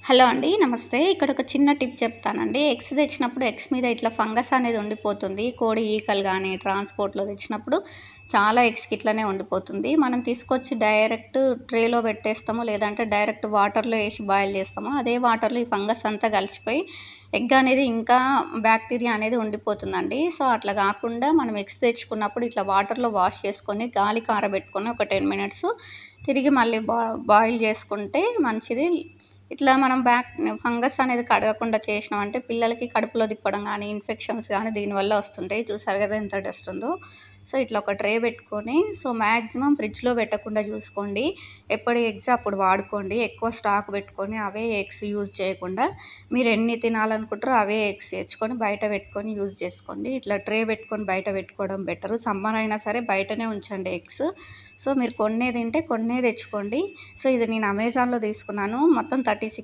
Hello అండి. నమస్తే. ఇక్కడ ఒక చిన్న టిప్ చెప్తానండి. ఎగ్స్ తెచ్చినప్పుడు ఎగ్స్ మీద ఇట్లా ఫంగస్ అనేది ఉండిపోతుంది. కోడి ఈకలు గానీ, ట్రాన్స్‌పోర్ట్‌లో తెచ్చినప్పుడు చాలా ఎగ్స్‌కి ఇట్లనే ఉండిపోతుంది. మనం తీసుకొచ్చి డైరెక్ట్ ట్రేలో పెట్టేస్తాము. లేదంటే డైరెక్ట్ వాటర్‌లో ఏసి బాయిల్ చేస్తాము. అదే వాటర్‌లో ఈ ఫంగస్ అంతా కలిసిపోయి ఎగ్ అనేది ఇంకా బ్యాక్టీరియా అనేది ఉండిపోతుందండి. సో, అట్లా గాకుండా మనం ఎగ్స్ తెచ్చుకున్నప్పుడు ఇట్లా వాటర్‌లో వాష్ చేసుకొని, గాలి కారబెట్టుకొని ఒక 10 మినిట్స్ తిరిగి మళ్ళీ బాయిల్ చేసుకుంటే మంచిది. ఇట్లా మనం ఫంగస్ అనేది కడగకుండా చేసినామంటే పిల్లలకి కడుపులో తిప్పడం గానీ, ఇన్ఫెక్షన్స్ గానీ దీనివల్ల వస్తుంటాయి. చూసారు గదా ఎంత డస్ట్ ఉందో. సో, ఇట్లా ఒక ట్రే పెట్టుకొని మాక్సిమం ఫ్రిడ్జ్‌లో పెట్టకుండా చూసుకోండి. ఎప్పుడు ఎగ్స్ అప్పుడు వాడుకోండి. ఎక్కువ స్టాక్ పెట్టుకొని అవే ఎగ్స్ యూజ్ చేయకుండా మీరు ఎన్ని తినాలనుకుంటారో అవే ఎగ్స్ తెచ్చుకొని బయట పెట్టుకొని యూజ్ చేసుకోండి. ఇట్లా ట్రే పెట్టుకొని బయట పెట్టుకోవడం బెటరు. సమ్మర్ అయినా సరే బయటనే ఉంచండి ఎగ్స్. సో, మీరు కొన్నే తింటే కొన్నే తెచ్చుకోండి. సో, ఇది నేను అమెజాన్‌లో తీసుకున్నాను. మొత్తం 36